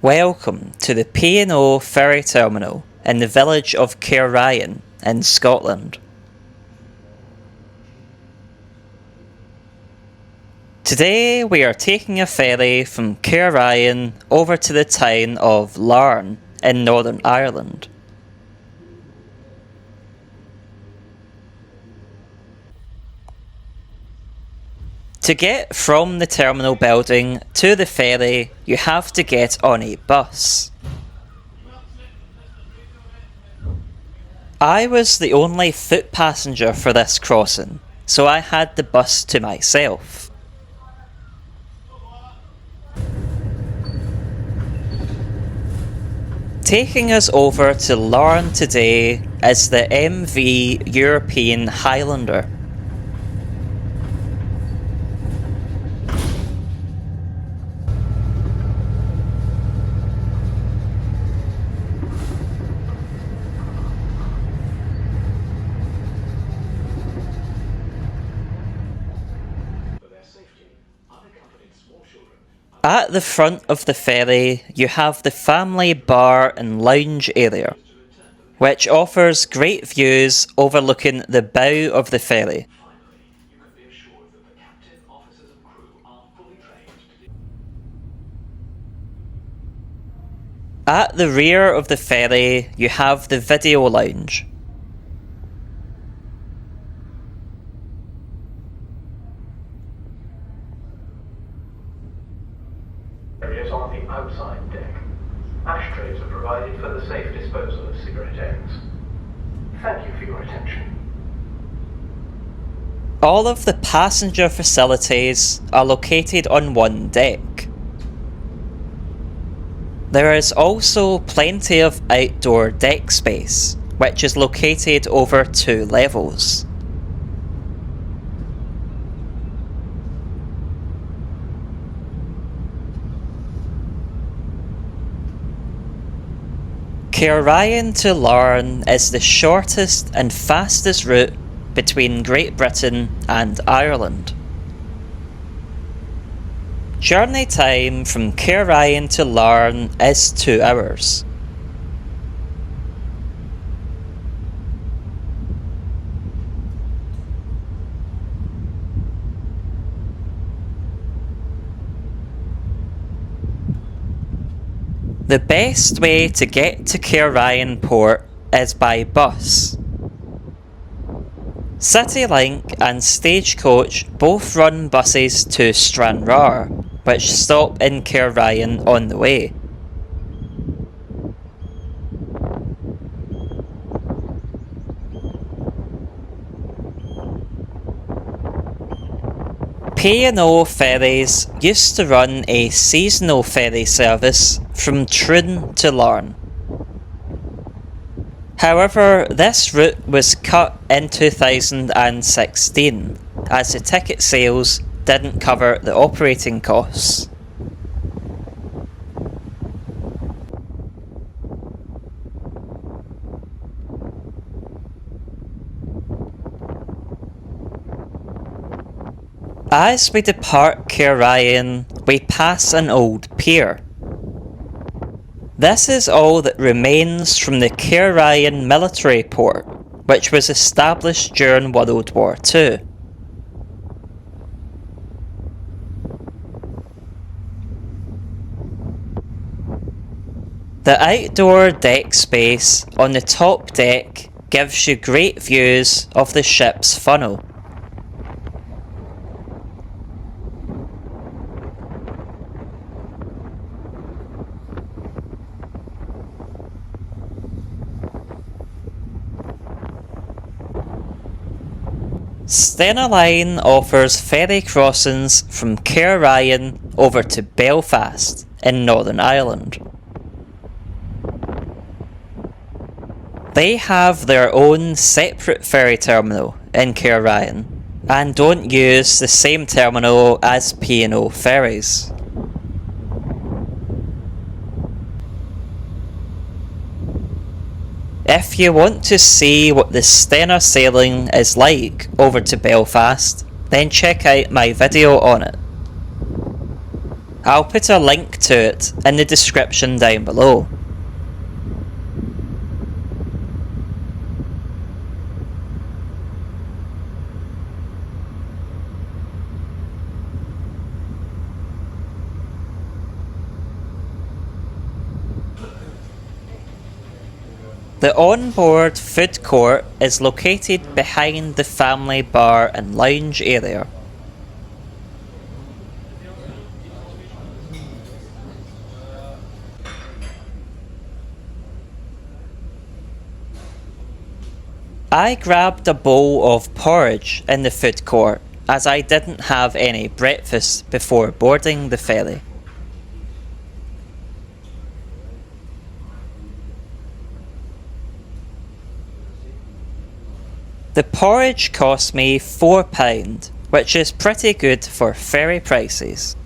Welcome to the P&O Ferry Terminal in the village of Cairnryan in Scotland. Today we are taking a ferry from Cairnryan over to the town of Larne in Northern Ireland. To get from the terminal building to the ferry, you have to get on a bus. I was the only foot passenger for this crossing, so I had the bus to myself. Taking us over to Larne today is the MV European Highlander. At the front of the ferry, you have the family bar and lounge area, which offers great views overlooking the bow of the ferry. At the rear of the ferry, you have the video lounge. Areas on the outside deck. Ashtrays are provided for the safe disposal of cigarette ends. Thank you for your attention. All of the passenger facilities are located on one deck. There is also plenty of outdoor deck space, which is located over 2 levels. Cairnryan to Larne is the shortest and fastest route between Great Britain and Ireland. Journey time from Cairnryan to Larne is 2 hours. The best way to get to Larne Port is by bus. CityLink and Stagecoach both run buses to Stranraer, which stop in Cairnryan on the way. P&O Ferries used to run a seasonal ferry service from Troon to Larne. However, this route was cut in 2016 as the ticket sales didn't cover the operating costs. As we depart Cairnryan, we pass an old pier. This is all that remains from the Cairnryan military port, which was established during World War II. The outdoor deck space on the top deck gives you great views of the ship's funnel. Stena Line offers ferry crossings from Cairnryan over to Belfast in Northern Ireland. They have their own separate ferry terminal in Cairnryan and don't use the same terminal as P&O Ferries. If you want to see what the Stena sailing is like over to Belfast, then check out my video on it. I'll put a link to it in the description down below. The onboard food court is located behind the family bar and lounge area. I grabbed a bowl of porridge in the food court as I didn't have any breakfast before boarding the ferry. The porridge cost me £4, which is pretty good for ferry prices.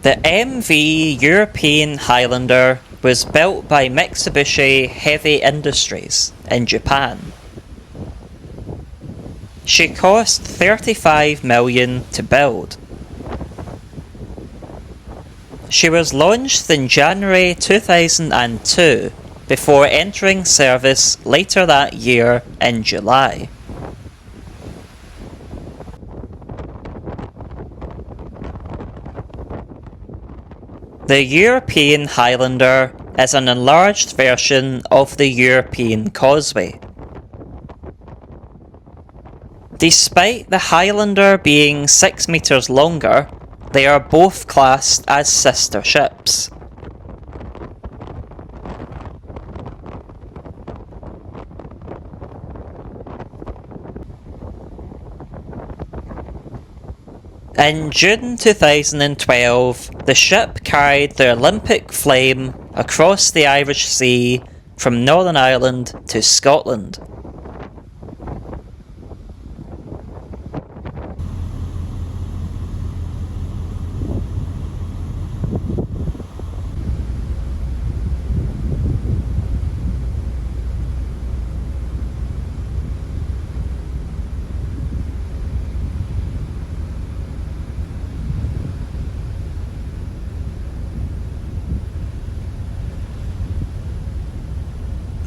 The MV European Highlander was built by Mitsubishi Heavy Industries in Japan. She cost $35 million to build. She was launched in January 2002 before entering service later that year in July. The European Highlander is an enlarged version of the European Causeway. Despite the Highlander being 6 metres longer, they are both classed as sister ships. In June 2012, the ship carried the Olympic flame across the Irish Sea from Northern Ireland to Scotland.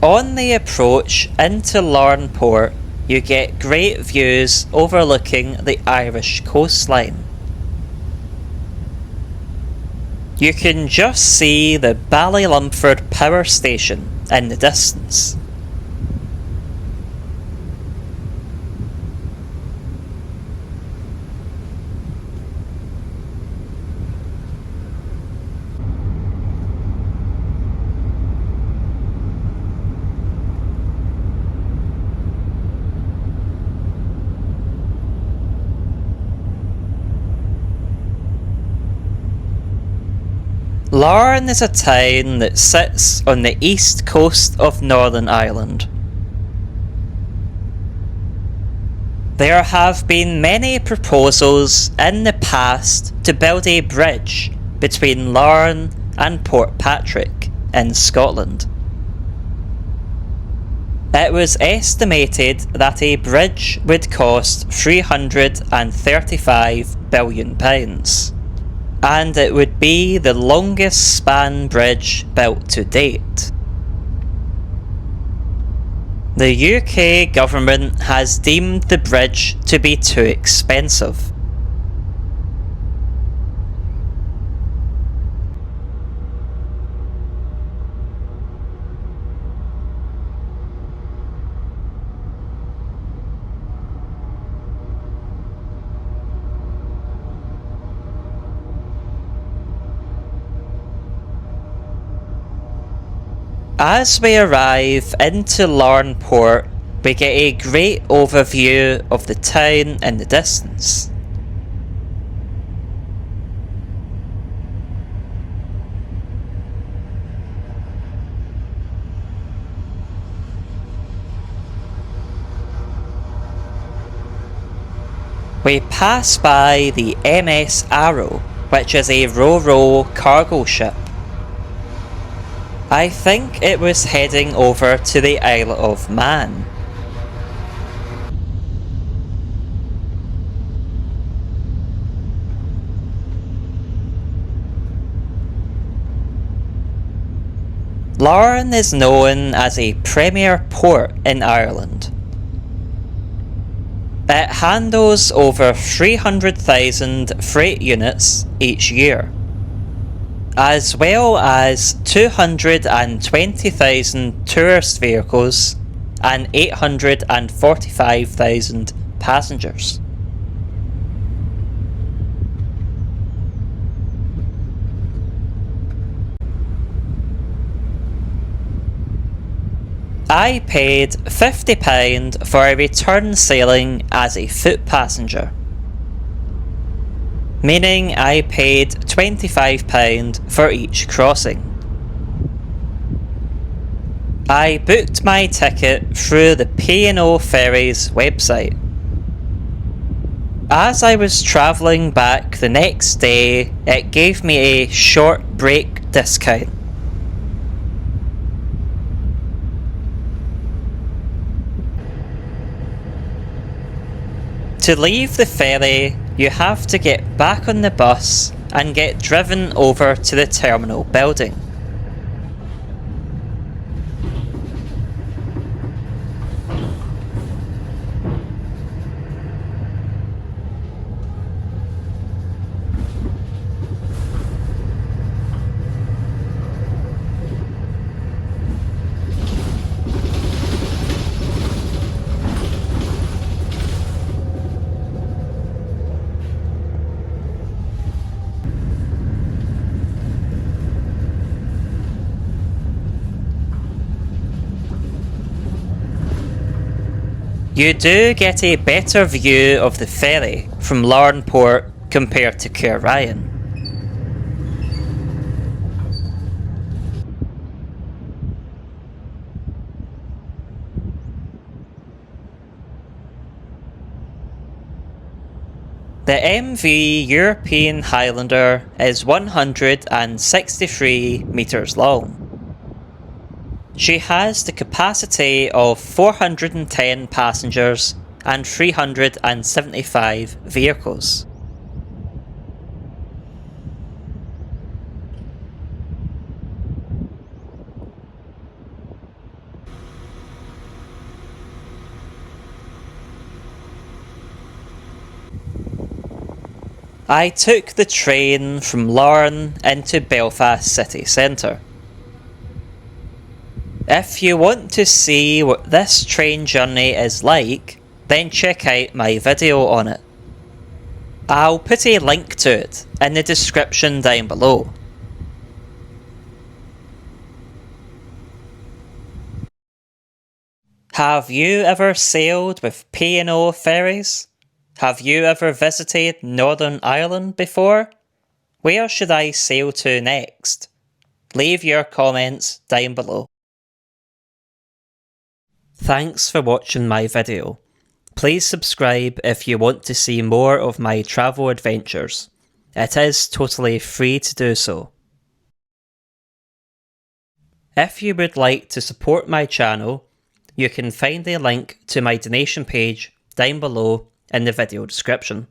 On the approach into Larne Port, you get great views overlooking the Irish coastline. You can just see the Ballylumford power station in the distance. Larne is a town that sits on the east coast of Northern Ireland. There have been many proposals in the past to build a bridge between Larne and Portpatrick in Scotland. It was estimated that a bridge would cost £335 billion. And it would be the longest span bridge built to date. The UK government has deemed the bridge to be too expensive. As we arrive into Larne Port, we get a great overview of the town in the distance. We pass by the MS Arrow, which is a ro-ro cargo ship. I think it was heading over to the Isle of Man. Larne is known as a premier port in Ireland. It handles over 300,000 freight units each year, as well as 220,000 tourist vehicles and 845,000 passengers. I paid £50 for a return sailing as a foot passenger, meaning I paid £25 for each crossing. I booked my ticket through the P&O Ferries website. As I was travelling back the next day, it gave me a short break discount. To leave the ferry, you have to get back on the bus and get driven over to the terminal building. You do get a better view of the ferry from Larne Port compared to Cairnryan. The MV European Highlander is 163 metres long. She has the capacity of 410 passengers and 375 vehicles. I took the train from Larne into Belfast city centre. If you want to see what this train journey is like, then check out my video on it. I'll put a link to it in the description down below. Have you ever sailed with P&O Ferries? Have you ever visited Northern Ireland before? Where should I sail to next? Leave your comments down below. Thanks for watching my video. Please subscribe if you want to see more of my travel adventures. It is totally free to do so. If you would like to support my channel, you can find a link to my donation page down below in the video description.